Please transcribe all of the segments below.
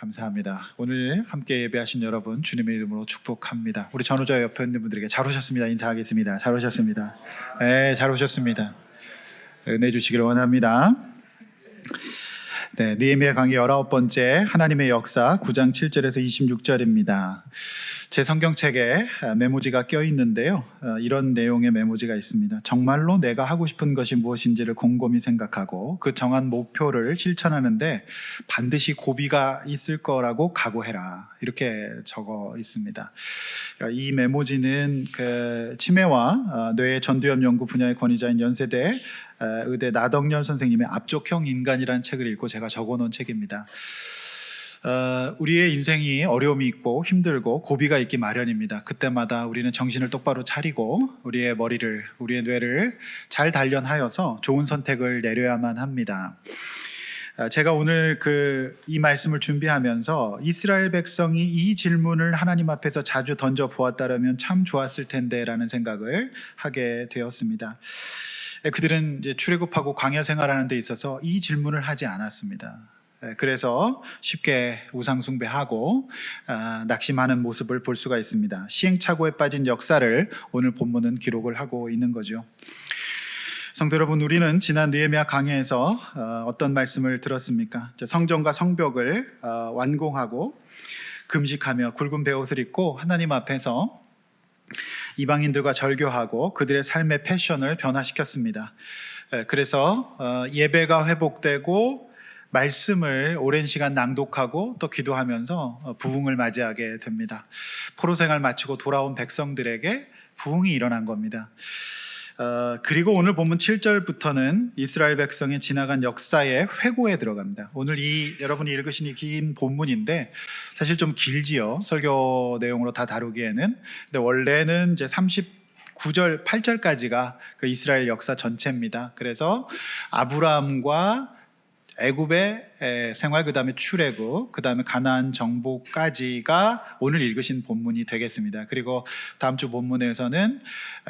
감사합니다. 오늘 함께 예배하신 여러분 주님의 이름으로 축복합니다. 우리 전우자 옆에 있는 분들에게 잘 오셨습니다. 인사하겠습니다. 잘 오셨습니다. 네, 잘 오셨습니다. 은혜 주시기를 원합니다. 네, 느헤미야 강의 19번째 하나님의 역사 9장 7절에서 26절입니다. 제 성경책에 메모지가 껴있는데요. 이런 내용의 메모지가 있습니다. 정말로 내가 하고 싶은 것이 무엇인지를 곰곰이 생각하고 그 정한 목표를 실천하는데 반드시 고비가 있을 거라고 각오해라. 이렇게 적어 있습니다. 이 메모지는 치매와 뇌 전두엽 연구 분야의 권위자인 연세대 의대 나덕열 선생님의 앞쪽형 인간이라는 책을 읽고 제가 적어놓은 책입니다. 우리의 인생이 어려움이 있고 힘들고 고비가 있기 마련입니다. 그때마다 우리는 정신을 똑바로 차리고 우리의 머리를, 우리의 뇌를 잘 단련하여서 좋은 선택을 내려야만 합니다. 제가 오늘 이 말씀을 준비하면서 이스라엘 백성이 이 질문을 하나님 앞에서 자주 던져 보았다면 참 좋았을 텐데 라는 생각을 하게 되었습니다. 그들은 이제 출애굽하고 광야 생활하는 데 있어서 이 질문을 하지 않았습니다. 그래서 쉽게 우상 숭배하고 낙심하는 모습을 볼 수가 있습니다. 시행착오에 빠진 역사를 오늘 본문은 기록을 하고 있는 거죠. 성도 여러분, 우리는 지난 느헤미야 강해에서 어떤 말씀을 들었습니까? 성전과 성벽을 완공하고 금식하며 굵은 베옷을 입고 하나님 앞에서 이방인들과 절교하고 그들의 삶의 패션을 변화시켰습니다. 그래서 예배가 회복되고 말씀을 오랜 시간 낭독하고 또 기도하면서 부흥을 맞이하게 됩니다. 포로 생활 마치고 돌아온 백성들에게 부흥이 일어난 겁니다. 그리고 오늘 본문 7절부터는 이스라엘 백성이 지나간 역사의 회고에 들어갑니다. 오늘 여러분이 읽으신 이 긴 본문인데 사실 좀 길지요. 설교 내용으로 다 다루기에는. 근데 원래는 이제 39절, 8절까지가 그 이스라엘 역사 전체입니다. 그래서 아브라함과 애굽의 생활, 그 다음에 출애굽, 그 다음에 가나안 정복까지가 오늘 읽으신 본문이 되겠습니다. 그리고 다음 주 본문에서는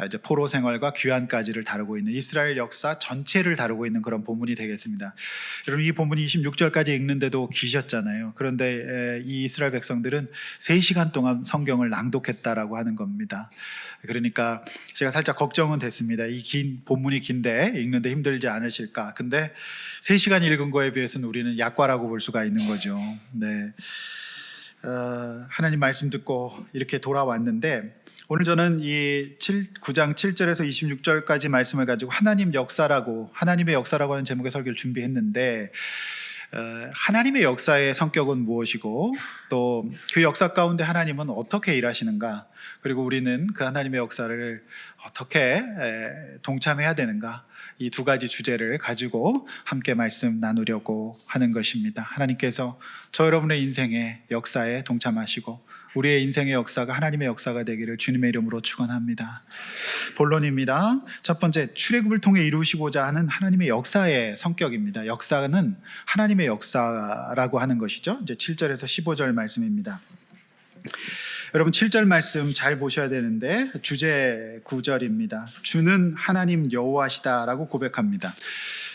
이제 포로 생활과 귀환까지를 다루고 있는 이스라엘 역사 전체를 다루고 있는 그런 본문이 되겠습니다. 여러분, 이 본문이 26절까지 읽는데도 기셨잖아요. 그런데 이 이스라엘 백성들은 3시간 동안 성경을 낭독했다라고 하는 겁니다. 그러니까 제가 살짝 걱정은 됐습니다. 이 긴 본문이 긴데 읽는데 힘들지 않으실까. 근데 3시간 읽은 거에 비해서는 우리는 약과라고 볼 수가 있는 거죠. 네. 하나님 말씀 듣고 이렇게 돌아왔는데 오늘 저는 이 9장 7절에서 26절까지 말씀을 가지고 하나님의 역사라고 하는 제목의 설교를 준비했는데 하나님의 역사의 성격은 무엇이고 또 그 역사 가운데 하나님은 어떻게 일하시는가, 그리고 우리는 그 하나님의 역사를 어떻게 동참해야 되는가, 이 2가지 주제를 가지고 함께 말씀 나누려고 하는 것입니다. 하나님께서 저 여러분의 인생의 역사에 동참하시고 우리의 인생의 역사가 하나님의 역사가 되기를 주님의 이름으로 축원합니다. 본론입니다. 첫 번째, 출애굽을 통해 이루시고자 하는 하나님의 역사의 성격입니다. 역사는 하나님의 역사라고 하는 것이죠. 이제 7절에서 15절 말씀입니다. 여러분 7절 말씀 잘 보셔야 되는데 주제 9절입니다. 주는 하나님 여호와시다라고 고백합니다.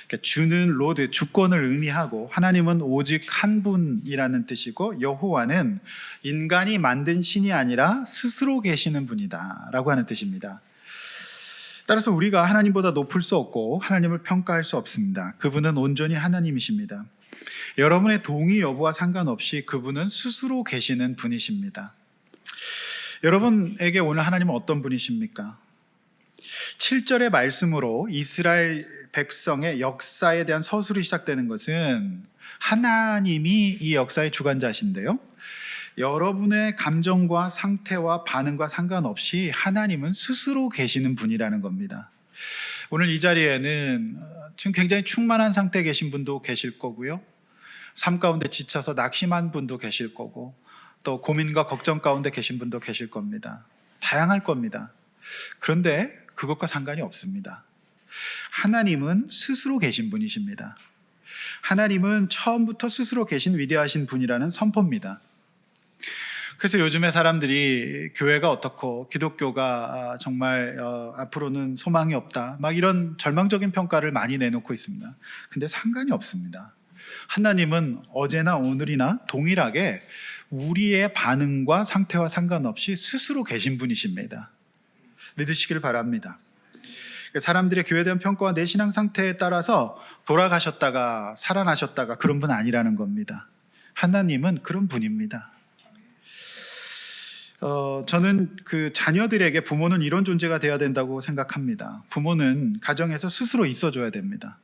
그러니까 주는 로드, 주권을 의미하고 하나님은 오직 한 분이라는 뜻이고 여호와는 인간이 만든 신이 아니라 스스로 계시는 분이다 라고 하는 뜻입니다. 따라서 우리가 하나님보다 높을 수 없고 하나님을 평가할 수 없습니다. 그분은 온전히 하나님이십니다. 여러분의 동의 여부와 상관없이 그분은 스스로 계시는 분이십니다. 여러분에게 오늘 하나님은 어떤 분이십니까? 7절의 말씀으로 이스라엘 백성의 역사에 대한 서술이 시작되는 것은 하나님이 이 역사의 주관자신데요, 여러분의 감정과 상태와 반응과 상관없이 하나님은 스스로 계시는 분이라는 겁니다. 오늘 이 자리에는 지금 굉장히 충만한 상태에 계신 분도 계실 거고요, 삶 가운데 지쳐서 낙심한 분도 계실 거고, 또 고민과 걱정 가운데 계신 분도 계실 겁니다. 다양할 겁니다. 그런데 그것과 상관이 없습니다. 하나님은 스스로 계신 분이십니다. 하나님은 처음부터 스스로 계신 위대하신 분이라는 선포입니다. 그래서 요즘에 사람들이 교회가 어떻고 기독교가 정말 앞으로는 소망이 없다, 막 이런 절망적인 평가를 많이 내놓고 있습니다. 근데 상관이 없습니다. 하나님은 어제나 오늘이나 동일하게 우리의 반응과 상태와 상관없이 스스로 계신 분이십니다. 믿으시길 바랍니다. 사람들의 교회에 대한 평가와 내 신앙 상태에 따라서 돌아가셨다가 살아나셨다가 그런 분 아니라는 겁니다. 하나님은 그런 분입니다. 저는 그 자녀들에게 부모는 이런 존재가 되어야 된다고 생각합니다. 부모는 가정에서 스스로 있어줘야 됩니다.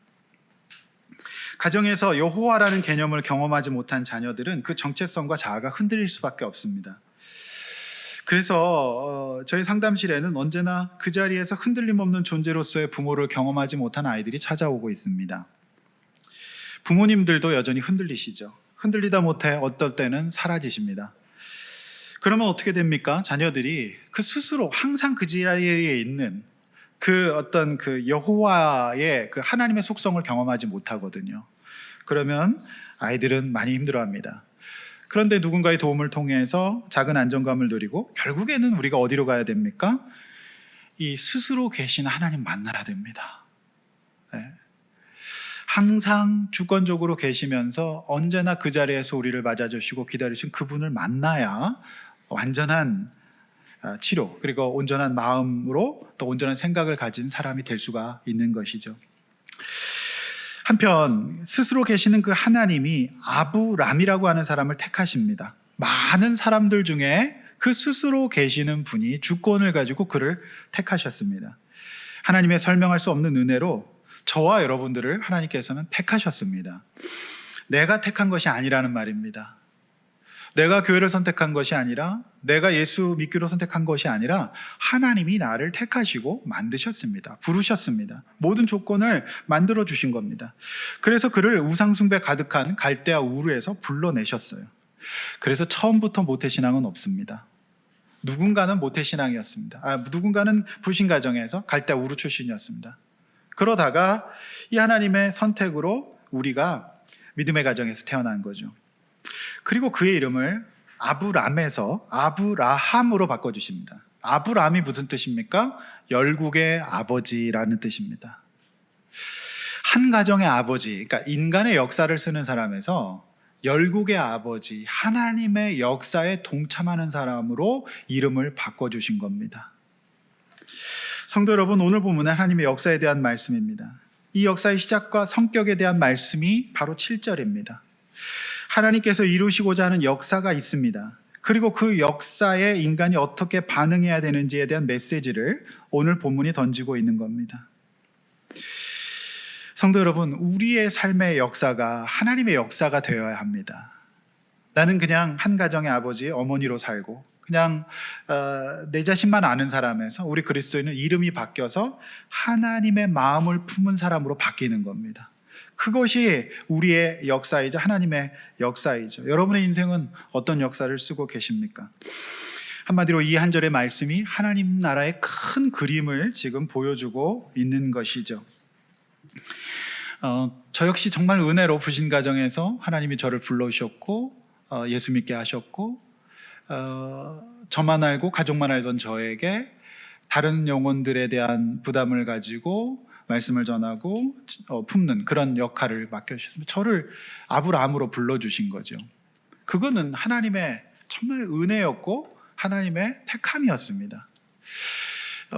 가정에서 여호와라는 개념을 경험하지 못한 자녀들은 그 정체성과 자아가 흔들릴 수밖에 없습니다. 그래서 저희 상담실에는 언제나 그 자리에서 흔들림 없는 존재로서의 부모를 경험하지 못한 아이들이 찾아오고 있습니다. 부모님들도 여전히 흔들리시죠. 흔들리다 못해 어떨 때는 사라지십니다. 그러면 어떻게 됩니까? 자녀들이 그 스스로 항상 그 자리에 있는 그 어떤 그 여호와의 그 하나님의 속성을 경험하지 못하거든요. 그러면 아이들은 많이 힘들어합니다. 그런데 누군가의 도움을 통해서 작은 안정감을 누리고 결국에는 우리가 어디로 가야 됩니까? 이 스스로 계신 하나님 만나야 됩니다. 네. 항상 주권적으로 계시면서 언제나 그 자리에서 우리를 맞아주시고 기다리신 그분을 만나야 완전한 치료, 그리고 온전한 마음으로 또 온전한 생각을 가진 사람이 될 수가 있는 것이죠. 한편 스스로 계시는 그 하나님이 아브람이라고 하는 사람을 택하십니다. 많은 사람들 중에 그 스스로 계시는 분이 주권을 가지고 그를 택하셨습니다. 하나님의 설명할 수 없는 은혜로 저와 여러분들을 하나님께서는 택하셨습니다. 내가 택한 것이 아니라는 말입니다. 내가 교회를 선택한 것이 아니라, 내가 예수 믿기로 선택한 것이 아니라 하나님이 나를 택하시고 만드셨습니다. 부르셨습니다. 모든 조건을 만들어 주신 겁니다. 그래서 그를 우상숭배 가득한 갈대아 우르에서 불러내셨어요. 그래서 처음부터 모태신앙은 없습니다. 누군가는 모태신앙이었습니다. 누군가는 불신가정에서 갈대아 우르 출신이었습니다. 그러다가 이 하나님의 선택으로 우리가 믿음의 가정에서 태어난 거죠. 그리고 그의 이름을 아브람에서 아브라함으로 바꿔주십니다. 아브람이 무슨 뜻입니까? 열국의 아버지라는 뜻입니다. 한 가정의 아버지, 그러니까 인간의 역사를 쓰는 사람에서 열국의 아버지, 하나님의 역사에 동참하는 사람으로 이름을 바꿔주신 겁니다. 성도 여러분, 오늘 본문은 하나님의 역사에 대한 말씀입니다. 이 역사의 시작과 성격에 대한 말씀이 바로 7절입니다. 하나님께서 이루시고자 하는 역사가 있습니다. 그리고 그 역사에 인간이 어떻게 반응해야 되는지에 대한 메시지를 오늘 본문이 던지고 있는 겁니다. 성도 여러분, 우리의 삶의 역사가 하나님의 역사가 되어야 합니다. 나는 그냥 한 가정의 아버지, 어머니로 살고 그냥 내 자신만 아는 사람에서 우리 그리스도인은 이름이 바뀌어서 하나님의 마음을 품은 사람으로 바뀌는 겁니다. 그것이 우리의 역사이자 하나님의 역사이죠. 여러분의 인생은 어떤 역사를 쓰고 계십니까? 한마디로 이 한 절의 말씀이 하나님 나라의 큰 그림을 지금 보여주고 있는 것이죠. 저 역시 정말 은혜로 부신가정에서 하나님이 저를 불러오셨고 예수 믿게 하셨고 저만 알고 가족만 알던 저에게 다른 영혼들에 대한 부담을 가지고 말씀을 전하고 품는 그런 역할을 맡겨주셨습니다. 저를 아브라함으로 불러주신 거죠. 그거는 하나님의 정말 은혜였고 하나님의 택함이었습니다.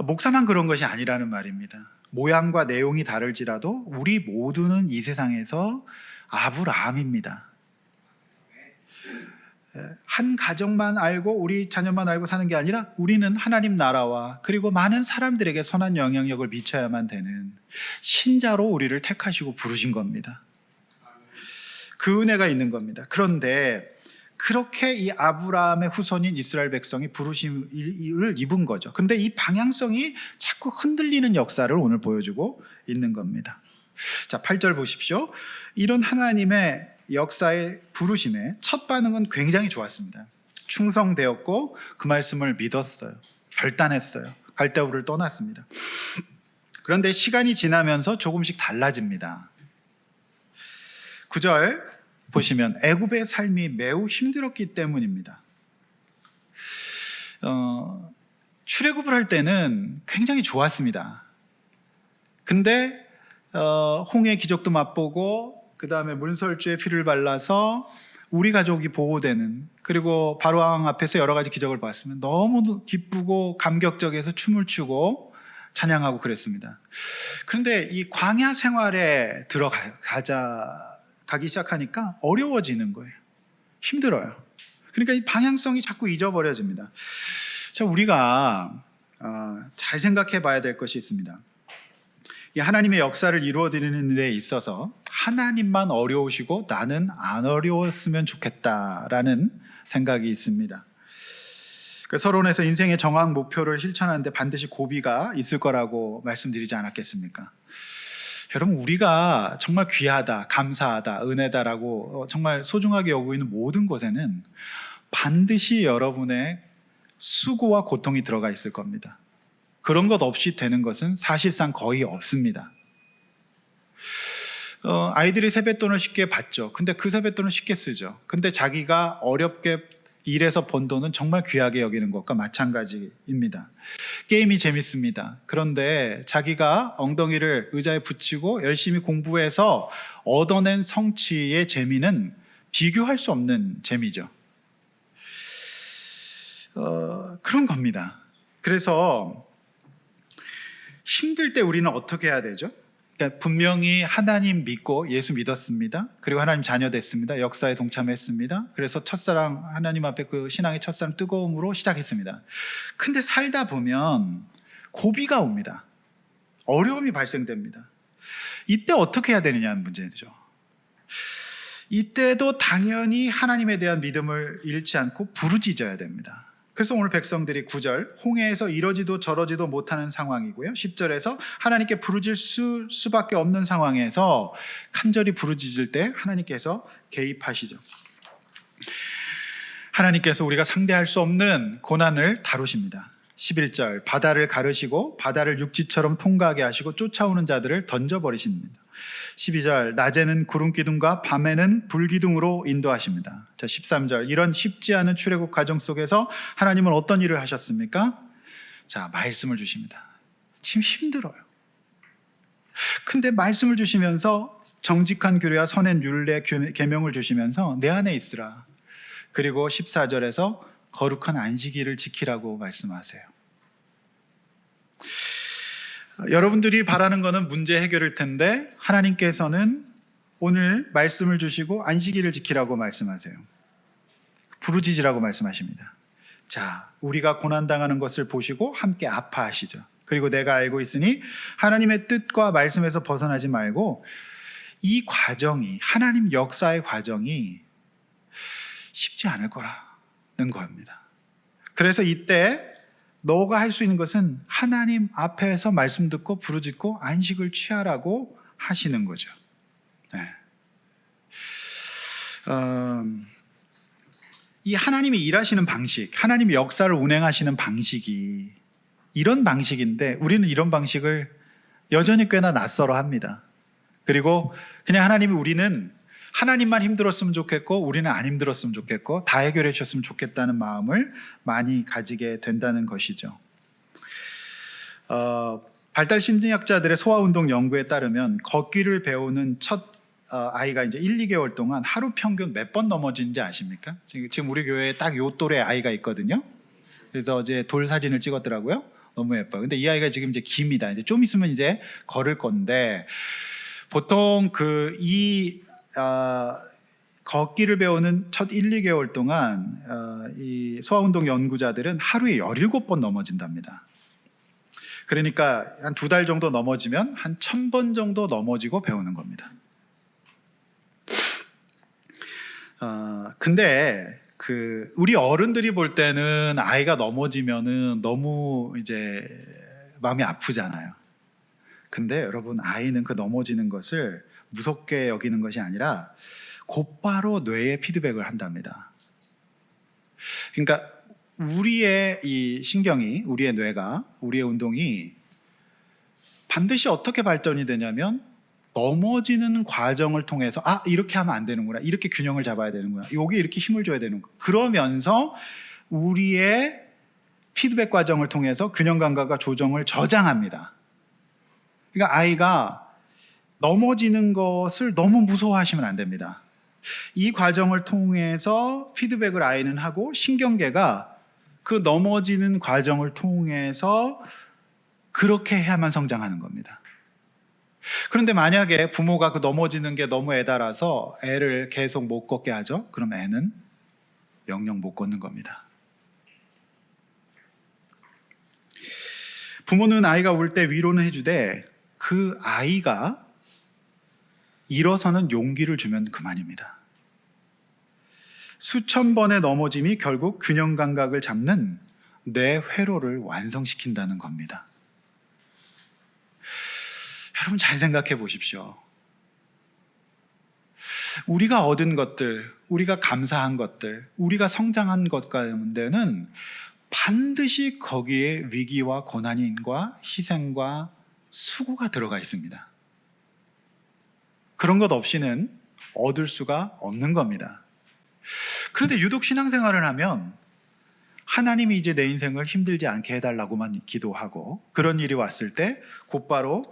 목사만 그런 것이 아니라는 말입니다. 모양과 내용이 다를지라도 우리 모두는 이 세상에서 아브라함입니다. 한 가정만 알고 우리 자녀만 알고 사는 게 아니라 우리는 하나님 나라와 그리고 많은 사람들에게 선한 영향력을 미쳐야만 되는 신자로 우리를 택하시고 부르신 겁니다. 그 은혜가 있는 겁니다. 그런데 그렇게 이 아브라함의 후손인 이스라엘 백성이 부르심을 입은 거죠. 그런데 이 방향성이 자꾸 흔들리는 역사를 오늘 보여주고 있는 겁니다. 자, 8절 보십시오. 이런 하나님의 역사의 부르심의 첫 반응은 굉장히 좋았습니다. 충성되었고 그 말씀을 믿었어요. 결단했어요. 갈대아우를 떠났습니다. 그런데 시간이 지나면서 조금씩 달라집니다. 9절 보시면 애굽의 삶이 매우 힘들었기 때문입니다. 출애굽을 할 때는 굉장히 좋았습니다. 근데 홍해 기적도 맛보고 그 다음에 문설주에 피를 발라서 우리 가족이 보호되는, 그리고 바로왕 앞에서 여러 가지 기적을 봤으면 너무 기쁘고 감격적에서 춤을 추고 찬양하고 그랬습니다. 그런데 이 광야 생활에 가기 시작하니까 어려워지는 거예요. 힘들어요. 그러니까 이 방향성이 자꾸 잊어버려집니다. 자, 우리가 잘 생각해 봐야 될 것이 있습니다. 이 하나님의 역사를 이루어드리는 일에 있어서 하나님만 어려우시고 나는 안 어려웠으면 좋겠다라는 생각이 있습니다. 서론에서 인생의 정확 목표를 실천하는데 반드시 고비가 있을 거라고 말씀드리지 않았겠습니까? 여러분, 우리가 정말 귀하다, 감사하다, 은혜다라고 정말 소중하게 여기고 있는 모든 곳에는 반드시 여러분의 수고와 고통이 들어가 있을 겁니다. 그런 것 없이 되는 것은 사실상 거의 없습니다. 아이들이 세뱃돈을 쉽게 받죠. 근데 그 세뱃돈을 쉽게 쓰죠. 근데 자기가 어렵게 일해서 번 돈은 정말 귀하게 여기는 것과 마찬가지입니다. 게임이 재밌습니다. 그런데 자기가 엉덩이를 의자에 붙이고 열심히 공부해서 얻어낸 성취의 재미는 비교할 수 없는 재미죠. 그런 겁니다. 그래서 힘들 때 우리는 어떻게 해야 되죠? 그러니까 분명히 하나님 믿고 예수 믿었습니다. 그리고 하나님 자녀 됐습니다. 역사에 동참했습니다. 그래서 첫사랑, 하나님 앞에 그 신앙의 첫사랑 뜨거움으로 시작했습니다. 근데 살다 보면 고비가 옵니다. 어려움이 발생됩니다. 이때 어떻게 해야 되느냐는 문제죠. 이때도 당연히 하나님에 대한 믿음을 잃지 않고 부르짖어야 됩니다. 그래서 오늘 백성들이 9절, 홍해에서 이러지도 저러지도 못하는 상황이고요. 10절에서 하나님께 부르짖을 수밖에 없는 상황에서 간절히 부르짖을 때 하나님께서 개입하시죠. 하나님께서 우리가 상대할 수 없는 고난을 다루십니다. 11절, 바다를 가르시고 바다를 육지처럼 통과하게 하시고 쫓아오는 자들을 던져버리십니다. 12절, 낮에는 구름 기둥과 밤에는 불 기둥으로 인도하십니다. 자, 13절, 이런 쉽지 않은 출애굽 과정 속에서 하나님은 어떤 일을 하셨습니까? 자, 말씀을 주십니다. 지금 힘들어요. 근데 말씀을 주시면서 정직한 규례와 선한 율례 계명을 주시면서 내 안에 있으라. 그리고 14절에서 거룩한 안식일을 지키라고 말씀하세요. 여러분들이 바라는 것은 문제 해결일 텐데 하나님께서는 오늘 말씀을 주시고 안식일을 지키라고 말씀하세요. 부르짖으라고 말씀하십니다. 자, 우리가 고난당하는 것을 보시고 함께 아파하시죠. 그리고 내가 알고 있으니 하나님의 뜻과 말씀에서 벗어나지 말고 이 과정이, 하나님 역사의 과정이 쉽지 않을 거라는 겁니다. 그래서 이때 너가 할 수 있는 것은 하나님 앞에서 말씀 듣고 부르짖고 안식을 취하라고 하시는 거죠. 네. 이 하나님이 일하시는 방식, 하나님이 역사를 운행하시는 방식이 이런 방식인데 우리는 이런 방식을 여전히 꽤나 낯설어 합니다. 그리고 그냥 우리는 하나님만 힘들었으면 좋겠고 우리는 안 힘들었으면 좋겠고 다 해결해 주셨으면 좋겠다는 마음을 많이 가지게 된다는 것이죠. 발달 심리학자들의 소아운동 연구에 따르면 걷기를 배우는 첫 아이가 이제 1, 2개월 동안 하루 평균 몇 번 넘어지는지 아십니까? 지금 우리 교회에 딱 요 또래 아이가 있거든요. 그래서 이제 돌 사진을 찍었더라고요. 너무 예뻐요. 근데 이 아이가 지금 이제 깁니다. 이제 좀 있으면 이제 걸을 건데 보통 걷기를 배우는 첫 1, 2개월 동안 이 소아운동 연구자들은 하루에 17번 넘어진답니다. 그러니까 한 2달 정도 넘어지면 한 1000번 정도 넘어지고 배우는 겁니다. 근데 우리 어른들이 볼 때는 아이가 넘어지면은 너무 이제 마음이 아프잖아요. 근데 여러분, 아이는 그 넘어지는 것을 무섭게 여기는 것이 아니라 곧바로 뇌에 피드백을 한답니다. 그러니까 우리의 이 신경이, 우리의 뇌가, 우리의 운동이 반드시 어떻게 발전이 되냐면 넘어지는 과정을 통해서 이렇게 하면 안 되는구나, 이렇게 균형을 잡아야 되는구나, 여기 이렇게 힘을 줘야 되는구나, 그러면서 우리의 피드백 과정을 통해서 균형 감각과 조정을 저장합니다. 그러니까 아이가 넘어지는 것을 너무 무서워하시면 안 됩니다. 이 과정을 통해서 피드백을 아이는 하고 신경계가 그 넘어지는 과정을 통해서 그렇게 해야만 성장하는 겁니다. 그런데 만약에 부모가 그 넘어지는 게 너무 애달아서 애를 계속 못 걷게 하죠. 그럼 애는 영영 못 걷는 겁니다. 부모는 아이가 울 때 위로는 해주되 그 아이가 일어서는 용기를 주면 그만입니다. 수천 번의 넘어짐이 결국 균형 감각을 잡는 뇌 회로를 완성시킨다는 겁니다. 여러분 잘 생각해 보십시오. 우리가 얻은 것들, 우리가 감사한 것들, 우리가 성장한 것 가운데는 반드시 거기에 위기와 고난과 희생과 수고가 들어가 있습니다. 그런 것 없이는 얻을 수가 없는 겁니다. 그런데 유독 신앙생활을 하면 하나님이 이제 내 인생을 힘들지 않게 해달라고만 기도하고 그런 일이 왔을 때 곧바로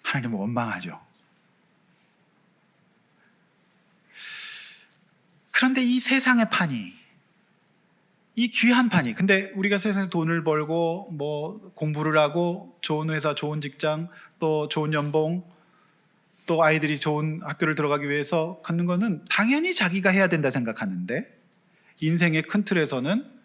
하나님을 원망하죠. 그런데 이 세상의 판이, 이 귀한 판이, 근데 우리가 세상에 돈을 벌고 뭐 공부를 하고 좋은 회사, 좋은 직장, 또 좋은 연봉, 또 아이들이 좋은 학교를 들어가기 위해서 갖는 거는 당연히 자기가 해야 된다 생각하는데 인생의 큰 틀에서는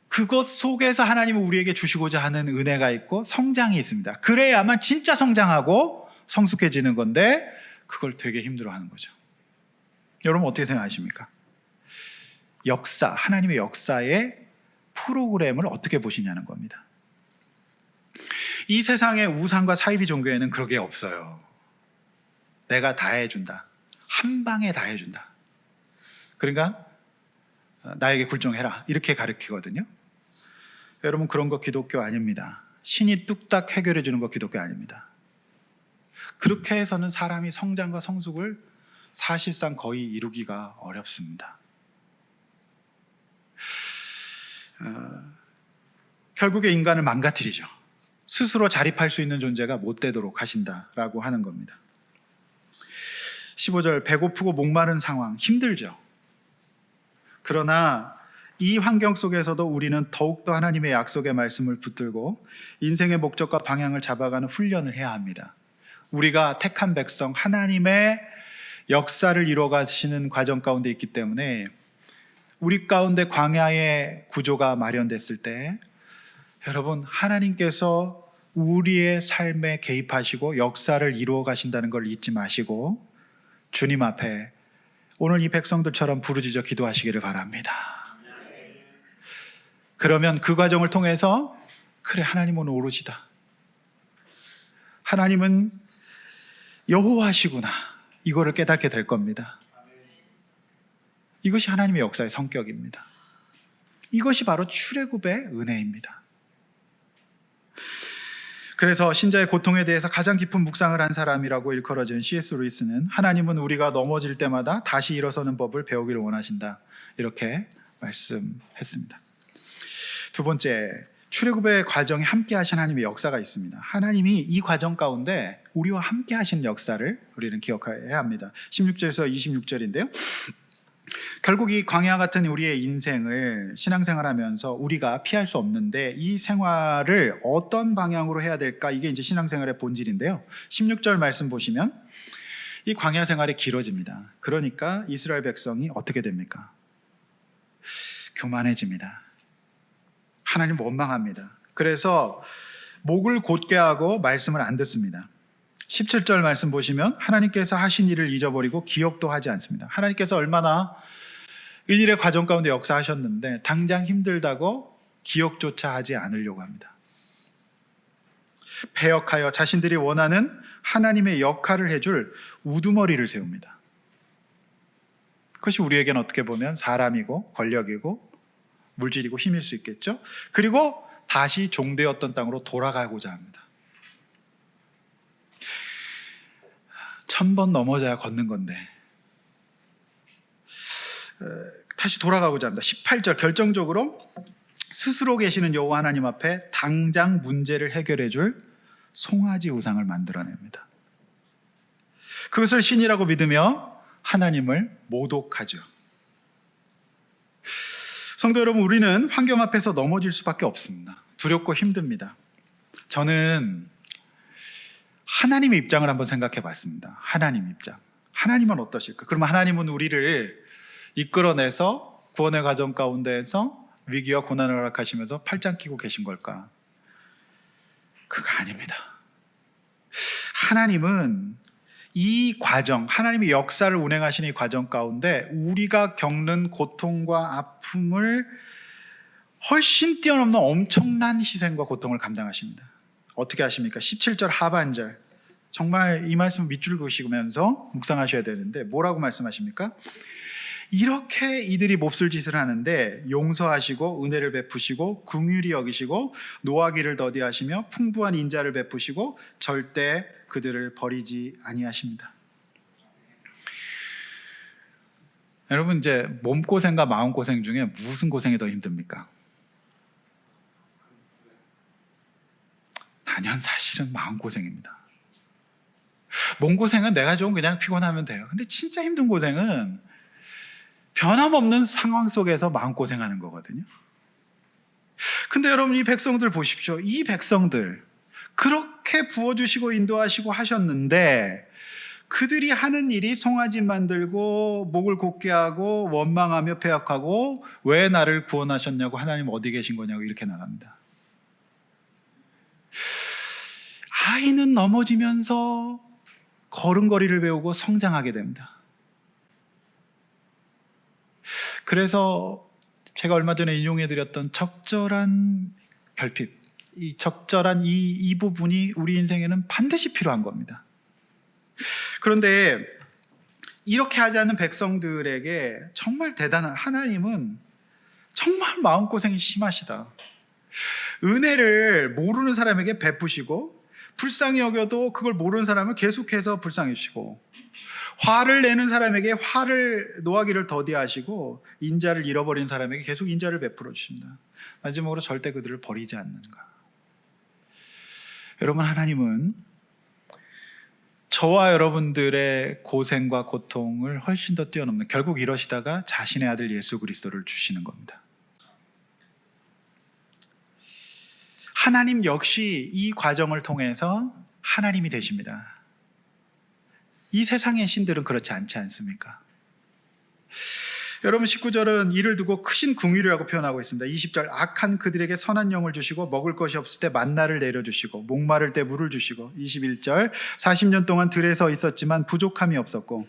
그것 속에서 하나님은 우리에게 주시고자 하는 은혜가 있고 성장이 있습니다. 그래야만 진짜 성장하고 성숙해지는 건데 그걸 되게 힘들어하는 거죠. 여러분 어떻게 생각하십니까? 역사, 하나님의 역사의 프로그램을 어떻게 보시냐는 겁니다. 이 세상의 우상과 사이비 종교에는 그런 게 없어요. 내가 다 해준다. 한 방에 다 해준다. 그러니까 나에게 굴종해라. 이렇게 가르치거든요. 여러분 그런 거 기독교 아닙니다. 신이 뚝딱 해결해 주는 거 기독교 아닙니다. 그렇게 해서는 사람이 성장과 성숙을 사실상 거의 이루기가 어렵습니다. 결국에 인간을 망가뜨리죠. 스스로 자립할 수 있는 존재가 못 되도록 하신다라고 하는 겁니다. 15절, 배고프고 목마른 상황, 힘들죠. 그러나 이 환경 속에서도 우리는 더욱더 하나님의 약속의 말씀을 붙들고 인생의 목적과 방향을 잡아가는 훈련을 해야 합니다. 우리가 택한 백성, 하나님의 역사를 이루어가시는 과정 가운데 있기 때문에 우리 가운데 광야의 구조가 마련됐을 때 여러분 하나님께서 우리의 삶에 개입하시고 역사를 이루어 가신다는 걸 잊지 마시고 주님 앞에 오늘 이 백성들처럼 부르짖어 기도하시기를 바랍니다. 그러면 그 과정을 통해서 그래 하나님은 오롯이다. 하나님은 여호와시구나. 이거를 깨닫게 될 겁니다. 이것이 하나님의 역사의 성격입니다. 이것이 바로 출애굽의 은혜입니다. 그래서 신자의 고통에 대해서 가장 깊은 묵상을 한 사람이라고 일컬어진 C.S. 루이스는 하나님은 우리가 넘어질 때마다 다시 일어서는 법을 배우기를 원하신다. 이렇게 말씀했습니다. 두 번째, 출애굽의 과정에 함께 하신 하나님의 역사가 있습니다. 하나님이 이 과정 가운데 우리와 함께 하신 역사를 우리는 기억해야 합니다. 16절에서 26절인데요. 결국 이 광야 같은 우리의 인생을 신앙생활하면서 우리가 피할 수 없는데 이 생활을 어떤 방향으로 해야 될까? 이게 이제 신앙생활의 본질인데요. 16절 말씀 보시면 이 광야 생활이 길어집니다. 그러니까 이스라엘 백성이 어떻게 됩니까? 교만해집니다. 하나님 원망합니다. 그래서 목을 곧게 하고 말씀을 안 듣습니다. 17절 말씀 보시면 하나님께서 하신 일을 잊어버리고 기억도 하지 않습니다. 하나님께서 얼마나 일의 과정 가운데 역사하셨는데 당장 힘들다고 기억조차 하지 않으려고 합니다. 패역하여 자신들이 원하는 하나님의 역할을 해줄 우두머리를 세웁니다. 그것이 우리에게는 어떻게 보면 사람이고 권력이고 물질이고 힘일 수 있겠죠. 그리고 다시 종되었던 땅으로 돌아가고자 합니다. 1000번 넘어져야 걷는 건데 다시 돌아가고자 합니다. 18절 결정적으로 스스로 계시는 여호와 하나님 앞에 당장 문제를 해결해 줄 송아지 우상을 만들어냅니다. 그것을 신이라고 믿으며 하나님을 모독하죠. 성도 여러분, 우리는 환경 앞에서 넘어질 수밖에 없습니다. 두렵고 힘듭니다. 저는 하나님의 입장을 한번 생각해 봤습니다. 하나님 입장. 하나님은 어떠실까? 그러면 하나님은 우리를 이끌어내서 구원의 과정 가운데에서 위기와 고난을 허락하시면서 팔짱 끼고 계신 걸까? 그거 아닙니다. 하나님은 이 과정, 하나님의 역사를 운행하시는 이 과정 가운데 우리가 겪는 고통과 아픔을 훨씬 뛰어넘는 엄청난 희생과 고통을 감당하십니다. 어떻게 하십니까? 17절 하반절, 정말 이 말씀 밑줄 그으시면서 묵상하셔야 되는데 뭐라고 말씀하십니까? 이렇게 이들이 몹쓸 짓을 하는데 용서하시고 은혜를 베푸시고 긍휼히 여기시고 노하기를 더디하시며 풍부한 인자를 베푸시고 절대 그들을 버리지 아니하십니다. 여러분, 이제 몸고생과 마음고생 중에 무슨 고생이 더 힘듭니까? 단연 사실은 마음고생입니다. 몸고생은 내가 좀 그냥 피곤하면 돼요. 근데 진짜 힘든 고생은 변함없는 상황 속에서 마음고생하는 거거든요. 근데 여러분, 이 백성들 보십시오. 이 백성들 그렇게 부어주시고 인도하시고 하셨는데 그들이 하는 일이 송아지 만들고 목을 곧게 하고 원망하며 패역하고 왜 나를 구원하셨냐고, 하나님 어디 계신 거냐고 이렇게 나갑니다. 아이는 넘어지면서 걸음걸이를 배우고 성장하게 됩니다. 그래서 제가 얼마 전에 인용해드렸던 적절한 결핍, 이 적절한 이 부분이 우리 인생에는 반드시 필요한 겁니다. 그런데 이렇게 하지 않는 백성들에게 정말 대단한, 하나님은 정말 마음고생이 심하시다. 은혜를 모르는 사람에게 베푸시고 불쌍히 여겨도 그걸 모르는 사람을 계속해서 불쌍히 주시고, 화를 내는 사람에게 화를 노하기를 더디하시고 인자를 잃어버린 사람에게 계속 인자를 베풀어 주십니다. 마지막으로 절대 그들을 버리지 않는가. 여러분, 하나님은 저와 여러분들의 고생과 고통을 훨씬 더 뛰어넘는, 결국 이러시다가 자신의 아들 예수 그리스도를 주시는 겁니다. 하나님 역시 이 과정을 통해서 하나님이 되십니다. 이 세상의 신들은 그렇지 않지 않습니까? 여러분, 19절은 이를 두고 크신 궁휼이라고 표현하고 있습니다. 20절, 악한 그들에게 선한 영을 주시고 먹을 것이 없을 때 만나를 내려주시고 목마를 때 물을 주시고, 21절, 40년 동안 들에서 있었지만 부족함이 없었고.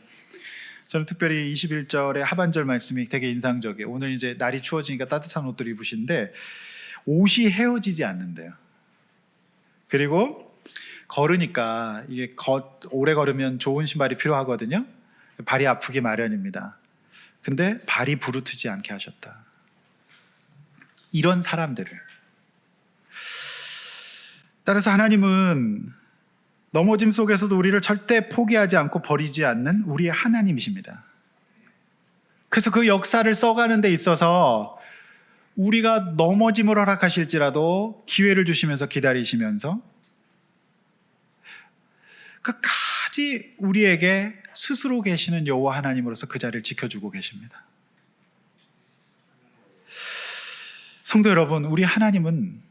저는 특별히 21절의 하반절 말씀이 되게 인상적이에요. 오늘 이제 날이 추워지니까 따뜻한 옷들 입으시는데 옷이 헤어지지 않는데요. 그리고 걸으니까 이게 오래 걸으면 좋은 신발이 필요하거든요. 발이 아프기 마련입니다. 근데 발이 부르트지 않게 하셨다. 이런 사람들을, 따라서 하나님은 넘어짐 속에서도 우리를 절대 포기하지 않고 버리지 않는 우리의 하나님이십니다. 그래서 그 역사를 써가는 데 있어서 우리가 넘어짐을 허락하실지라도 기회를 주시면서 기다리시면서 끝까지 우리에게 스스로 계시는 여호와 하나님으로서 그 자리를 지켜주고 계십니다. 성도 여러분, 우리 하나님은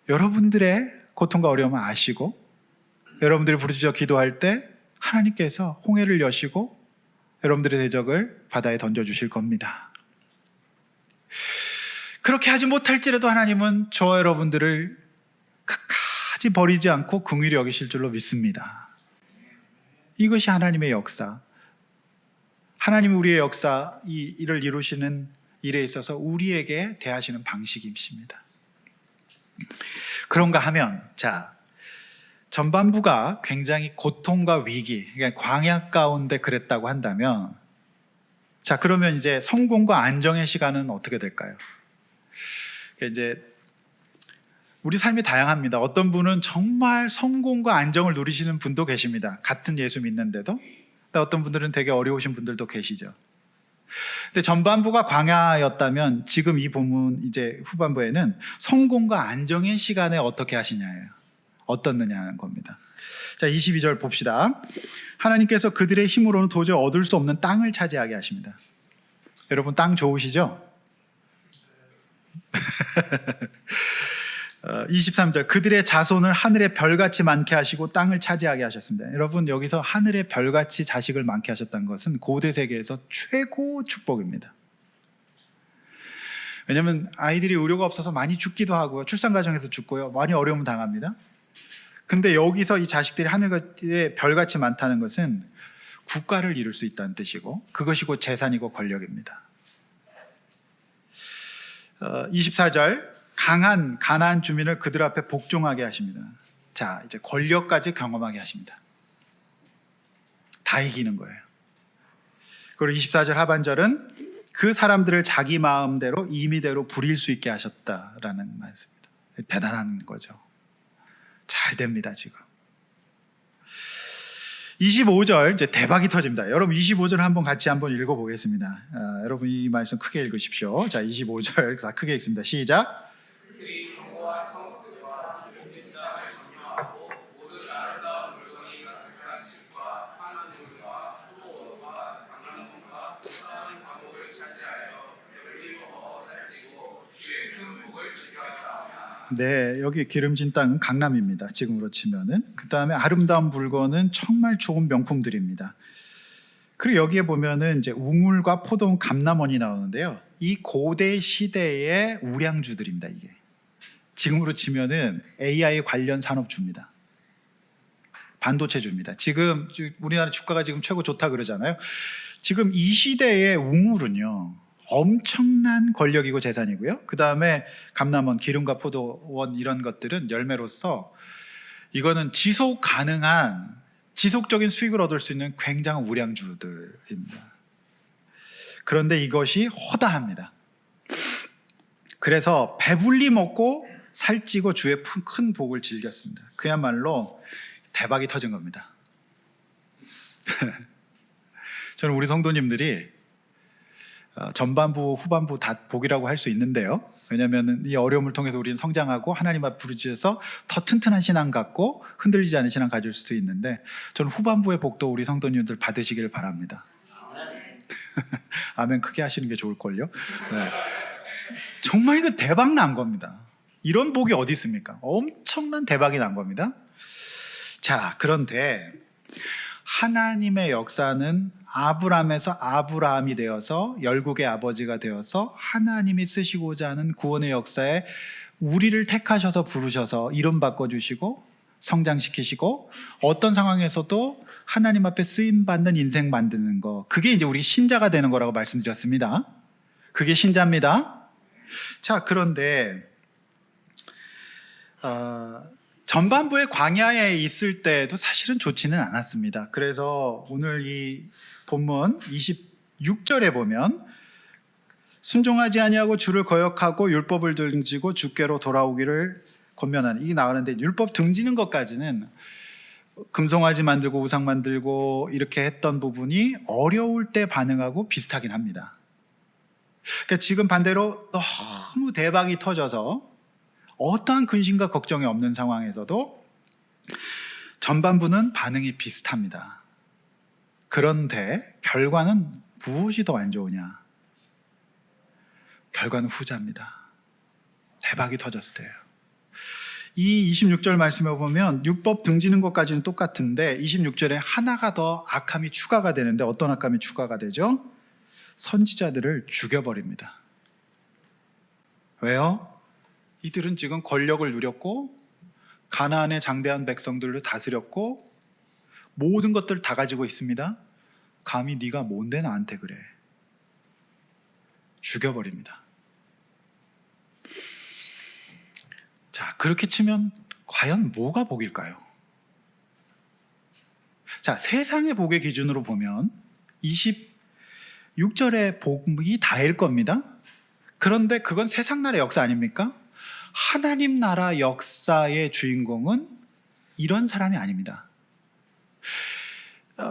여러분들의 고통과 어려움을 아시고, 여러분들이 부르짖어 기도할 때 하나님께서 홍해를 여시고 여러분들의 대적을 바다에 던져주실 겁니다. 그렇게 하지 못할지라도 하나님은 저와 여러분들을 끝까지 버리지 않고 긍휼히 여기실 줄로 믿습니다. 이것이 하나님의 역사, 하나님이 우리의 역사, 이 일을 이루시는 일에 있어서 우리에게 대하시는 방식이십니다. 그런가 하면, 자, 전반부가 굉장히 고통과 위기, 그러니까 광야 가운데 그랬다고 한다면, 자, 그러면 이제 성공과 안정의 시간은 어떻게 될까요? 그러니까 이제 우리 삶이 다양합니다. 어떤 분은 정말 성공과 안정을 누리시는 분도 계십니다. 같은 예수 믿는데도. 어떤 분들은 되게 어려우신 분들도 계시죠. 근데 전반부가 광야였다면 지금 이 본문 이제 후반부에는 성공과 안정의 시간에 어떻게 하시냐예요. 어떻느냐는 겁니다. 자, 22절 봅시다. 하나님께서 그들의 힘으로는 도저히 얻을 수 없는 땅을 차지하게 하십니다. 여러분 땅 좋으시죠? 23절 그들의 자손을 하늘의 별같이 많게 하시고 땅을 차지하게 하셨습니다. 여러분 여기서 하늘의 별같이 자식을 많게 하셨다는 것은 고대 세계에서 최고 축복입니다. 왜냐하면 아이들이 의료가 없어서 많이 죽기도 하고요. 출산 과정에서 죽고요. 많이 어려움 당합니다. 근데 여기서 이 자식들이 하늘의 별같이 많다는 것은 국가를 이룰 수 있다는 뜻이고 그것이 곧 재산이고 권력입니다. 24절 강한 가나안 주민을 그들 앞에 복종하게 하십니다. 자, 이제 권력까지 경험하게 하십니다. 다 이기는 거예요. 그리고 24절 하반절은 그 사람들을 자기 마음대로 임의대로 부릴 수 있게 하셨다라는 말씀입니다. 대단한 거죠. 잘 됩니다, 지금. 25절 이제 대박이 터집니다. 여러분 25절 한번 같이 한번 읽어보겠습니다. 여러분 이 말씀 크게 읽으십시오. 자, 25절 다 크게 읽습니다. 시작. 그들이 경고와 성읍들과 용진당을 점령하고 모든 아름다운 물건이 가득한 집과 한옥들과 포도원과 강남원과 수많은 광목을 차지하여 열리 먹어 살찌고 주의 큰 복을 즐겼사오나. 네, 여기 기름진 땅은 강남입니다. 지금으로 치면은. 그 다음에 아름다운 물건은 정말 좋은 명품들입니다. 그리고 여기에 보면은 이제 우물과 포도원, 감남원이 나오는데요. 이 고대 시대의 우량주들입니다. 이게 지금으로 치면은 AI 관련 산업주입니다. 반도체주입니다. 지금 우리나라 주가가 지금 최고 좋다 그러잖아요. 지금 이 시대의 우물은요. 엄청난 권력이고 재산이고요. 그 다음에 감남원, 기름과 포도원 이런 것들은 열매로서 이거는 지속 가능한 지속적인 수익을 얻을 수 있는 굉장한 우량주들입니다. 그런데 이것이 허다합니다. 그래서 배불리 먹고 살찌고 주의 큰 복을 즐겼습니다. 그야말로 대박이 터진 겁니다. 저는 우리 성도님들이 전반부, 후반부 다 복이라고 할 수 있는데요. 왜냐하면 이 어려움을 통해서 우리는 성장하고 하나님 앞 부르짖어서 더 튼튼한 신앙 갖고 흔들리지 않은 신앙 가질 수도 있는데 저는 후반부의 복도 우리 성도님들 받으시기를 바랍니다. 아멘 크게 하시는 게 좋을걸요. 네. 정말 이거 대박 난 겁니다. 이런 복이 어디 있습니까? 엄청난 대박이 난 겁니다. 자, 그런데 하나님의 역사는 아브람에서 아브라함이 되어서 열국의 아버지가 되어서 하나님이 쓰시고자 하는 구원의 역사에 우리를 택하셔서 부르셔서 이름 바꿔주시고 성장시키시고 어떤 상황에서도 하나님 앞에 쓰임받는 인생 만드는 거, 그게 이제 우리 신자가 되는 거라고 말씀드렸습니다. 그게 신자입니다. 자, 그런데 전반부의 광야에 있을 때도 사실은 좋지는 않았습니다. 그래서 오늘 이 본문 26절에 보면 순종하지 아니하고 주를 거역하고 율법을 등지고 주께로 돌아오기를 권면하는, 이게 나오는데 율법 등지는 것까지는 금송아지 만들고 우상 만들고 이렇게 했던 부분이 어려울 때 반응하고 비슷하긴 합니다. 그러니까 지금 반대로 너무 대박이 터져서 어떠한 근심과 걱정이 없는 상황에서도 전반부는 반응이 비슷합니다. 그런데 결과는 무엇이 더 안 좋으냐? 결과는 후자입니다. 대박이 터졌을 때예요. 이 26절 말씀에 보면 율법 등지는 것까지는 똑같은데 26절에 하나가 더 악함이 추가가 되는데 어떤 악함이 추가가 되죠? 선지자들을 죽여버립니다. 왜요? 이들은 지금 권력을 누렸고 가나안의 장대한 백성들을 다스렸고 모든 것들을 다 가지고 있습니다. 감히 네가 뭔데 나한테 그래? 죽여버립니다. 자, 그렇게 치면 과연 뭐가 복일까요? 자, 세상의 복의 기준으로 보면 26절의 복이 다일 겁니다. 그런데 그건 세상 나라의 역사 아닙니까? 하나님 나라 역사의 주인공은 이런 사람이 아닙니다.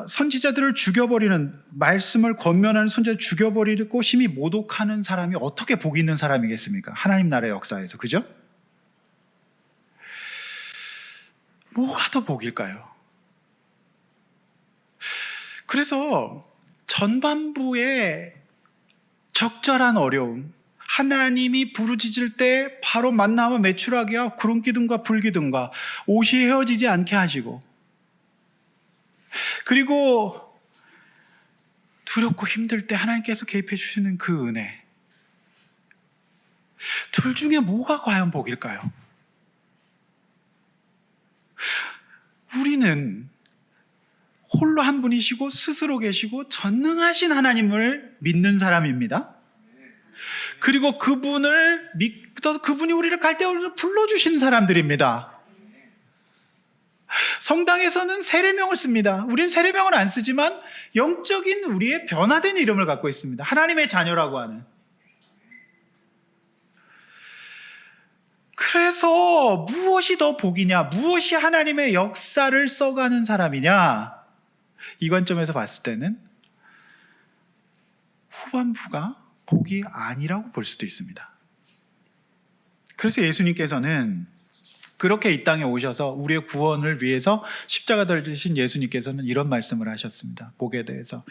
선지자들을 죽여버리는, 말씀을 권면하는 선지자를 죽여버리고 심히 모독하는 사람이 어떻게 복이 있는 사람이겠습니까? 하나님 나라의 역사에서, 그죠? 뭐가 더 복일까요? 그래서 전반부의 적절한 어려움, 하나님이 부르짖을 때 바로 만나와 메추라기와 구름기둥과 불기둥과 옷이 헤어지지 않게 하시고, 그리고 두렵고 힘들 때 하나님께서 개입해 주시는 그 은혜, 둘 중에 뭐가 과연 복일까요? 우리는 홀로 한 분이시고 스스로 계시고 전능하신 하나님을 믿는 사람입니다. 그리고 그분을 믿어서 그분이 우리를 갈대로 불러주신 사람들입니다. 성당에서는 세례명을 씁니다. 우리는 세례명을 안 쓰지만 영적인 우리의 변화된 이름을 갖고 있습니다. 하나님의 자녀라고 하는. 그래서 무엇이 더 복이냐, 무엇이 하나님의 역사를 써가는 사람이냐, 이 관점에서 봤을 때는 후반부가 복이 아니라고 볼 수도 있습니다. 그래서 예수님께서는 그렇게 이 땅에 오셔서 우리의 구원을 위해서 십자가를 지신 예수님께서는 이런 말씀을 하셨습니다. 복에 대해서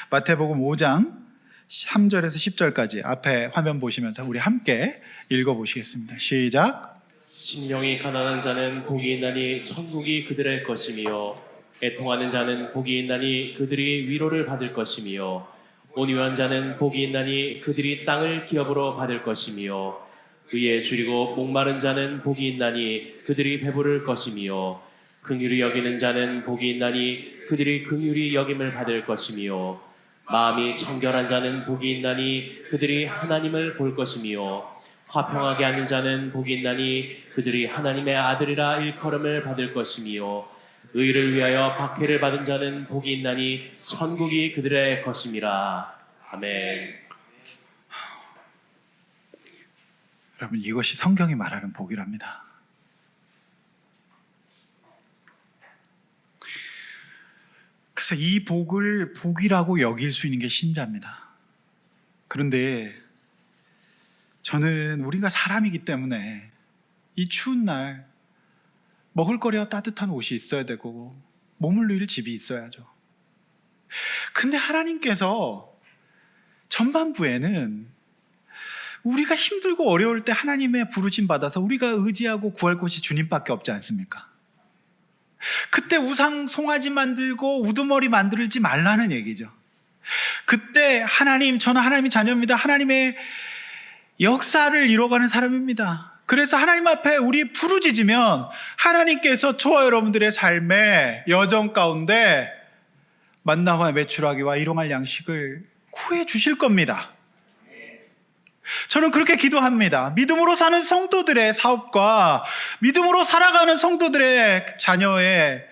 마태복음 5장 3절에서 10절까지 앞에 화면 보시면서 우리 함께 읽어보시겠습니다. 시작. 심령이 가난한 자는 복이 있나니 천국이 그들의 것이며, 애통하는 자는 복이 있나니 그들이 위로를 받을 것이며, 온유한 자는 복이 있나니 그들이 땅을 기업으로 받을 것이며, 의에 줄이고 목마른 자는 복이 있나니 그들이 배부를 것이며, 긍휼히 여기는 자는 복이 있나니 그들이 긍휼히 여김을 받을 것이며, 마음이 청결한 자는 복이 있나니 그들이 하나님을 볼 것이며, 화평하게 하는 자는 복이 있나니 그들이 하나님의 아들이라 일컬음을 받을 것이며, 의를 위하여 박해를 받은 자는 복이 있나니 천국이 그들의 것임이라. 아멘. 여러분, 이것이 성경이 말하는 복이랍니다. 그래서 이 복을 복이라고 여길 수 있는 게 신자입니다. 그런데 저는 우리가 사람이기 때문에 이 추운 날 먹을거리와 따뜻한 옷이 있어야 되고 몸을 누일 집이 있어야죠. 근데 하나님께서 전반부에는 우리가 힘들고 어려울 때 하나님의 부르심 받아서 우리가 의지하고 구할 곳이 주님밖에 없지 않습니까? 그때 우상 송아지 만들고 우두머리 만들지 말라는 얘기죠. 그때 하나님, 저는 하나님의 자녀입니다. 하나님의 역사를 이뤄가는 사람입니다. 그래서 하나님 앞에 우리 부르짖으면 하나님께서 저와 여러분들의 삶의 여정 가운데 만나와 메추라기와 일용할 양식을 구해 주실 겁니다. 저는 그렇게 기도합니다. 믿음으로 사는 성도들의 사업과 믿음으로 살아가는 성도들의 자녀의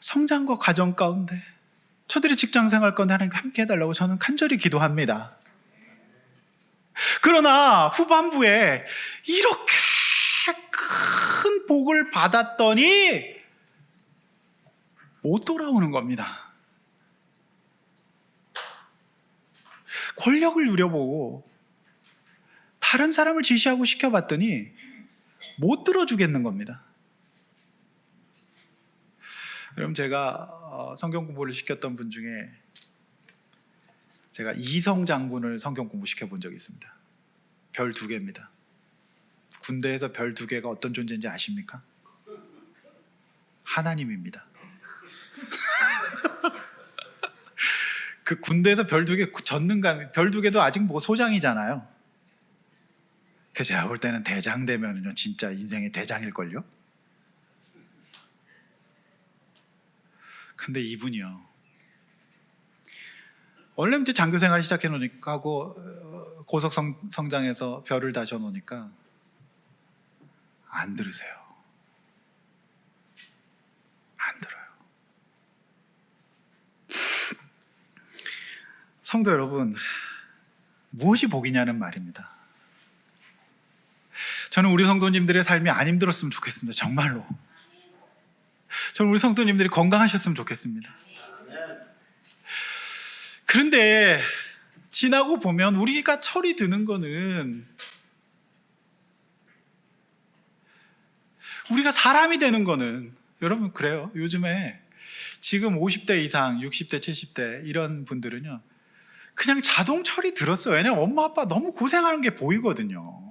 성장과 과정 가운데 저들이 직장 생활 가운데 하나님과 함께 해달라고 저는 간절히 기도합니다. 그러나 후반부에 이렇게 큰 복을 받았더니 못 돌아오는 겁니다. 권력을 누려보고 다른 사람을 지시하고 시켜봤더니 못 들어주겠는 겁니다. 여러분, 제가 성경 공부를 시켰던 분 중에 제가 이성 장군을 성경 공부 시켜본 적이 있습니다. 별 2개입니다. 군대에서 별 2개가 어떤 존재인지 아십니까? 하나님입니다. 그 군대에서 별 2개 전능감, 별 2개도 아직 뭐 소장이잖아요. 그래서 제가 볼 때는 대장 되면은요 진짜 인생의 대장일걸요. 근데 이분이요, 원래 이제 장교 생활 시작해 놓으니까 하고 고속 성장해서 별을 다져 놓으니까 안 들으세요. 안 들어요. 성도 여러분, 무엇이 복이냐는 말입니다. 저는 우리 성도님들의 삶이 안 힘들었으면 좋겠습니다. 정말로. 저는 우리 성도님들이 건강하셨으면 좋겠습니다. 그런데 지나고 보면 우리가 철이 드는 거는 우리가 사람이 되는 거는 여러분 그래요. 요즘에 지금 50대 이상, 60대, 70대 이런 분들은요, 그냥 자동 처리 들었어요. 왜냐면 엄마 아빠 너무 고생하는 게 보이거든요.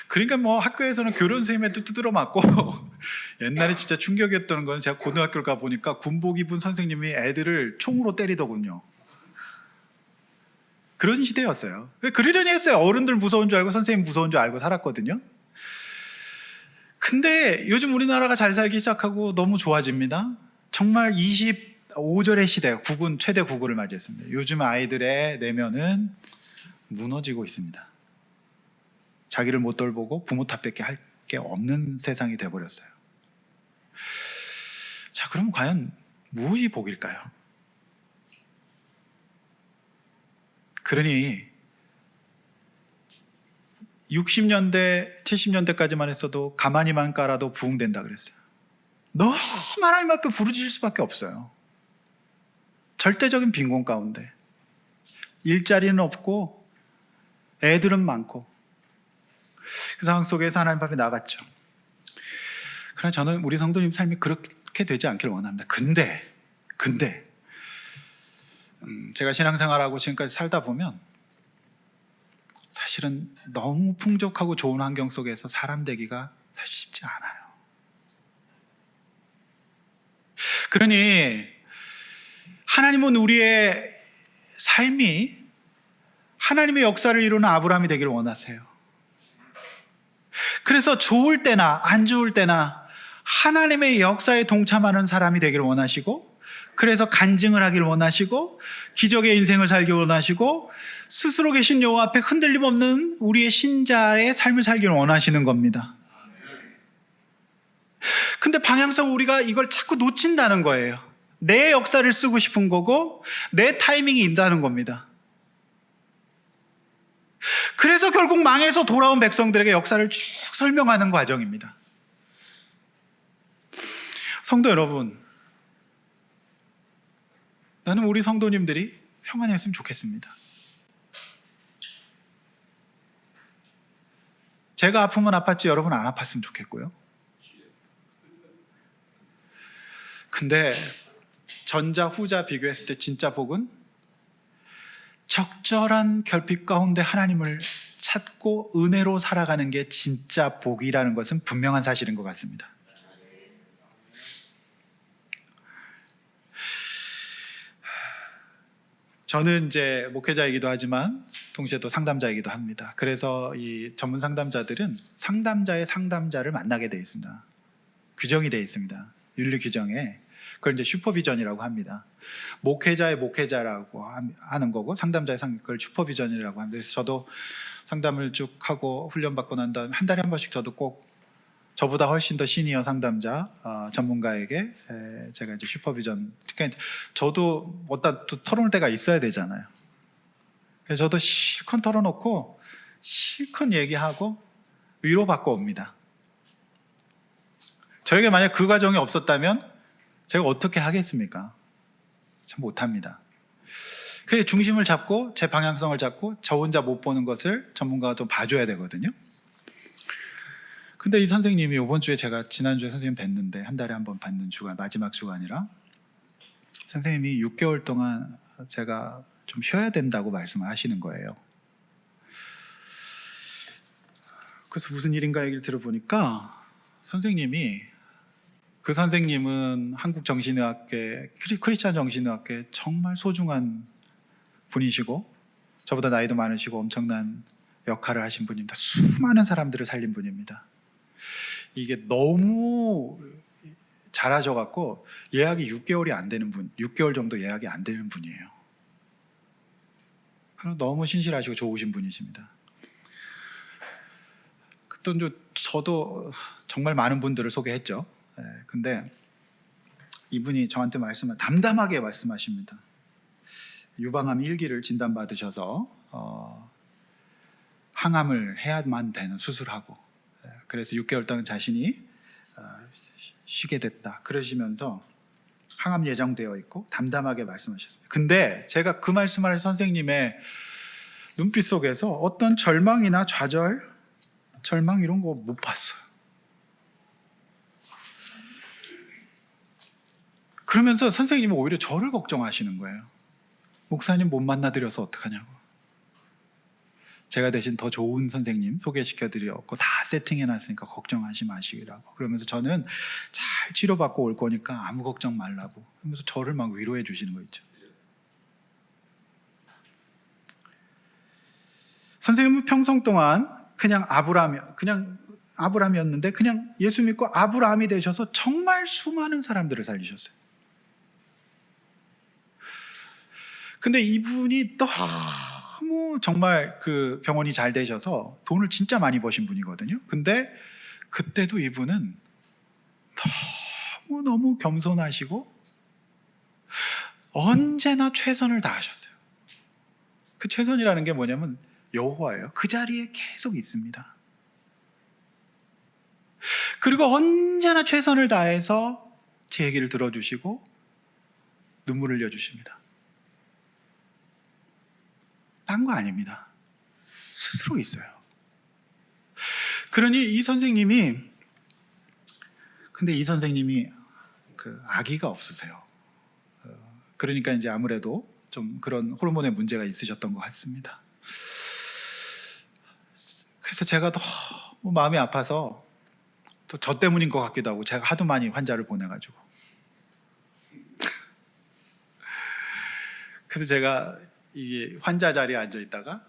그러니까 뭐 학교에서는 교련 선생님한테 두드러 맞고 옛날에 진짜 충격이었던 건 제가 고등학교를 가보니까 군복 입은 선생님이 애들을 총으로 때리더군요. 그런 시대였어요. 그러려니 했어요. 어른들 무서운 줄 알고 선생님 무서운 줄 알고 살았거든요. 근데 요즘 우리나라가 잘 살기 시작하고 너무 좋아집니다. 정말 25절의 시대, 최대 구구를 맞이했습니다. 요즘 아이들의 내면은 무너지고 있습니다. 자기를 못 돌보고 부모 탓밖에 할 게 없는 세상이 돼버렸어요. 자, 그럼 과연 무엇이 복일까요? 그러니 60년대, 70년대까지만 했어도 가만히만 깔아도 부흥된다 그랬어요. 너무 하나님 앞에 부르짖을 수밖에 없어요. 절대적인 빈곤 가운데 일자리는 없고 애들은 많고 그 상황 속에서 하나님 앞에 나갔죠. 그러나 저는 우리 성도님 삶이 그렇게 되지 않기를 원합니다. 근데 제가 신앙생활하고 지금까지 살다 보면 사실은 너무 풍족하고 좋은 환경 속에서 사람 되기가 사실 쉽지 않아요. 그러니 하나님은 우리의 삶이 하나님의 역사를 이루는 아브라함이 되기를 원하세요. 그래서 좋을 때나 안 좋을 때나 하나님의 역사에 동참하는 사람이 되기를 원하시고, 그래서 간증을 하기를 원하시고, 기적의 인생을 살기를 원하시고, 스스로 계신 여호와 앞에 흔들림 없는 우리의 신자의 삶을 살기를 원하시는 겁니다. 근데 방향성 우리가 이걸 자꾸 놓친다는 거예요. 내 역사를 쓰고 싶은 거고 내 타이밍이 있다는 겁니다. 그래서 결국 망해서 돌아온 백성들에게 역사를 쭉 설명하는 과정입니다. 성도 여러분, 나는 우리 성도님들이 평안했으면 좋겠습니다. 제가 아프면 아팠지 여러분 안 아팠으면 좋겠고요. 근데 전자 후자 비교했을 때 진짜 복은 적절한 결핍 가운데 하나님을 찾고 은혜로 살아가는 게 진짜 복이라는 것은 분명한 사실인 것 같습니다. 저는 이제 목회자이기도 하지만 동시에 또 상담자이기도 합니다. 그래서 이 전문 상담자들은 상담자의 상담자를 만나게 되어 있습니다. 규정이 되어 있습니다. 윤리 규정에. 그걸 이제 슈퍼비전이라고 합니다. 목회자의 목회자라고 하는 거고 상담자의 그걸 슈퍼비전이라고 합니다. 그래서 저도 상담을 쭉 하고 훈련받고 난 다음에 한 달에 한 번씩 저도 꼭 저보다 훨씬 더 시니어 상담자 전문가에게 제가 이제 슈퍼비전, 그러니까 저도 어디다 또 털어놓을 때가 있어야 되잖아요. 그래서 저도 실컷 털어놓고 실컷 얘기하고 위로받고 옵니다. 저에게 만약 그 과정이 없었다면 제가 어떻게 하겠습니까? 참 못합니다. 그 중심을 잡고 제 방향성을 잡고 저 혼자 못 보는 것을 전문가가 또 봐줘야 되거든요. 근데 이 선생님이 이번 주에 제가 지난주에 선생님 뵀는데 한 달에 한 번 받는 주간, 마지막 주간이라 선생님이 6개월 동안 제가 좀 쉬어야 된다고 말씀을 하시는 거예요. 그래서 무슨 일인가 얘기를 들어보니까 그 선생님은 한국 정신의학계, 크리스찬 정신의학계 정말 소중한 분이시고 저보다 나이도 많으시고 엄청난 역할을 하신 분입니다. 수많은 사람들을 살린 분입니다. 이게 너무 잘하셔갖고 예약이 6개월이 안 되는 분, 6개월 정도 예약이 안 되는 분이에요. 너무 신실하시고 좋으신 분이십니다. 또 저도 정말 많은 분들을 소개했죠. 근데 이분이 저한테 담담하게 말씀하십니다. 유방암 1기를 진단받으셔서 항암을 해야만 되는 수술하고, 그래서 6개월 동안 자신이 쉬게 됐다 그러시면서 항암 예정되어 있고 담담하게 말씀하셨어요. 근데 제가 그 말씀을 하신 선생님의 눈빛 속에서 어떤 절망이나 좌절, 절망 이런 거 못 봤어요. 그러면서 선생님은 오히려 저를 걱정하시는 거예요. 목사님 못 만나드려서 어떡하냐고. 제가 대신 더 좋은 선생님 소개시켜드렸고 다 세팅해놨으니까 걱정하지 마시라고. 그러면서 저는 잘 치료받고 올 거니까 아무 걱정 말라고 하면서 저를 막 위로해 주시는 거 있죠. 선생님은 평생 동안 그냥 아브라함이었는데 그냥 예수 믿고 아브라함이 되셔서 정말 수많은 사람들을 살리셨어요. 근데 이분이 너무 정말 그 병원이 잘 되셔서 돈을 진짜 많이 버신 분이거든요. 근데 그때도 이분은 너무 겸손하시고 언제나 최선을 다하셨어요. 그 최선이라는 게 뭐냐면 여호와예요. 그 자리에 계속 있습니다. 그리고 언제나 최선을 다해서 제 얘기를 들어주시고 눈물을 흘려주십니다. 딴 거 아닙니다. 스스로 있어요. 그러니 이 선생님이 그 아기가 없으세요. 그러니까 이제 아무래도 좀 그런 호르몬의 문제가 있으셨던 것 같습니다. 그래서 제가 너무 마음이 아파서 또 저 때문인 것 같기도 하고 제가 하도 많이 환자를 보내가지고 그래서 제가 이 환자 자리에 앉아 있다가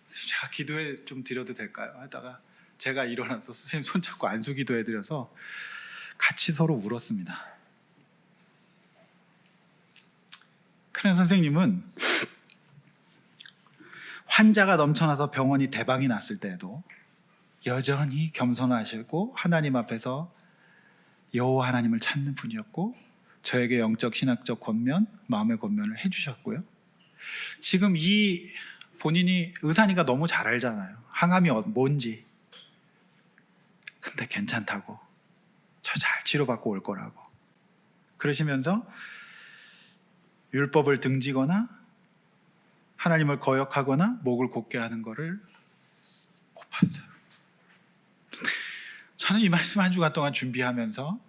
제가 기도해 좀 드려도 될까요? 하다가 제가 일어나서 선생님 손잡고 안수 기도해 드려서 같이 서로 울었습니다. 그런 선생님은 환자가 넘쳐나서 병원이 대박이 났을 때에도 여전히 겸손하시고 하나님 앞에서 여호와 하나님을 찾는 분이었고 저에게 영적 신학적 권면, 마음의 권면을 해주셨고요. 지금 이 본인이 의사니까 너무 잘 알잖아요. 항암이 뭔지. 근데 괜찮다고. 저 잘 치료받고 올 거라고. 그러시면서 율법을 등지거나 하나님을 거역하거나 목을 곧게 하는 거를 못 봤어요. 저는 이 말씀 한 주간 동안 준비하면서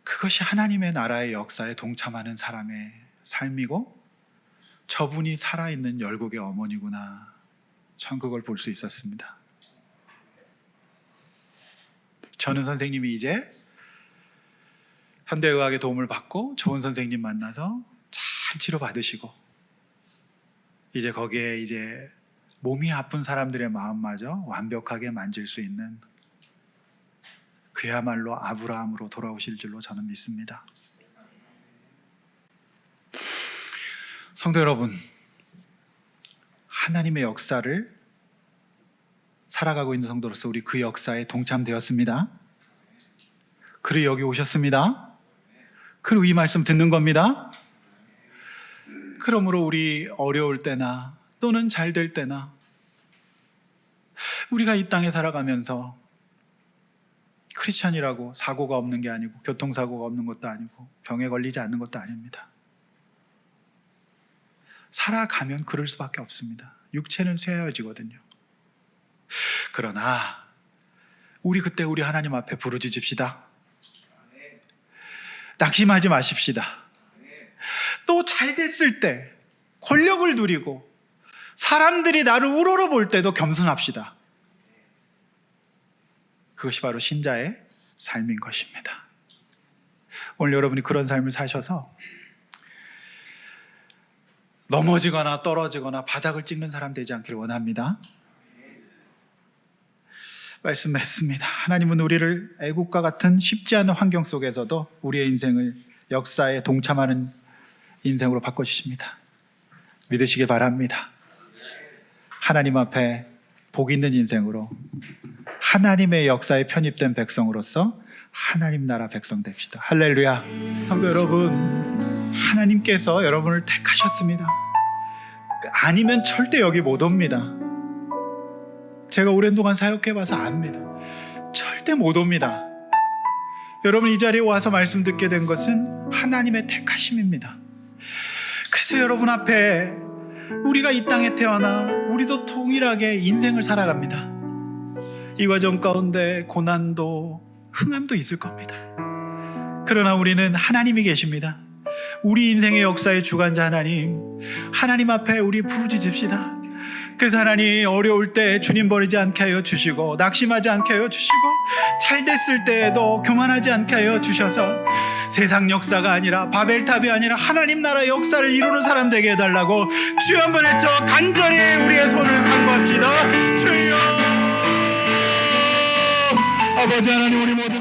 그것이 하나님의 나라의 역사에 동참하는 사람의 삶이고 저분이 살아있는 열국의 어머니구나. 전 그걸 볼 수 있었습니다. 저는 선생님이 이제 현대의학의 도움을 받고 좋은 선생님 만나서 잘 치료받으시고 이제 거기에 이제 몸이 아픈 사람들의 마음마저 완벽하게 만질 수 있는 그야말로 아브라함으로 돌아오실 줄로 저는 믿습니다. 성도 여러분, 하나님의 역사를 살아가고 있는 성도로서 우리 그 역사에 동참되었습니다. 그리고 여기 오셨습니다. 그리고 이 말씀 듣는 겁니다. 그러므로 우리 어려울 때나 또는 잘 될 때나 우리가 이 땅에 살아가면서 크리스찬이라고 사고가 없는 게 아니고 교통사고가 없는 것도 아니고 병에 걸리지 않는 것도 아닙니다. 살아가면 그럴 수밖에 없습니다. 육체는 쇠해지거든요. 그러나 우리 그때 우리 하나님 앞에 부르짖읍시다. 낙심하지 마십시다. 또 잘 됐을 때 권력을 누리고 사람들이 나를 우러러 볼 때도 겸손합시다. 그것이 바로 신자의 삶인 것입니다. 오늘 여러분이 그런 삶을 사셔서 넘어지거나 떨어지거나 바닥을 찍는 사람 되지 않기를 원합니다. 말씀했습니다. 하나님은 우리를 애국과 같은 쉽지 않은 환경 속에서도 우리의 인생을 역사에 동참하는 인생으로 바꿔주십니다. 믿으시길 바랍니다. 하나님 앞에 복 있는 인생으로 하나님의 역사에 편입된 백성으로서 하나님 나라 백성 됩시다. 할렐루야. 성도 여러분, 하나님께서 여러분을 택하셨습니다. 아니면 절대 여기 못 옵니다. 제가 오랜 동안 사역해봐서 압니다. 절대 못 옵니다. 여러분 이 자리에 와서 말씀 듣게 된 것은 하나님의 택하심입니다. 그래서 여러분 앞에 우리가 이 땅에 태어나 우리도 동일하게 인생을 살아갑니다. 이 과정 가운데 고난도 흥함도 있을 겁니다. 그러나 우리는 하나님이 계십니다. 우리 인생의 역사의 주관자 하나님 앞에 우리 부르짖읍시다. 그래서 하나님, 어려울 때 주님 버리지 않게 하여 주시고, 낙심하지 않게 하여 주시고, 잘 됐을 때에도 교만하지 않게 하여 주셔서 세상 역사가 아니라, 바벨탑이 아니라 하나님 나라의 역사를 이루는 사람 되게 해달라고 주여 한번 외쳐 간절히 우리의 손을 간구합시다. 주여, 아버지 하나님, 우리 모두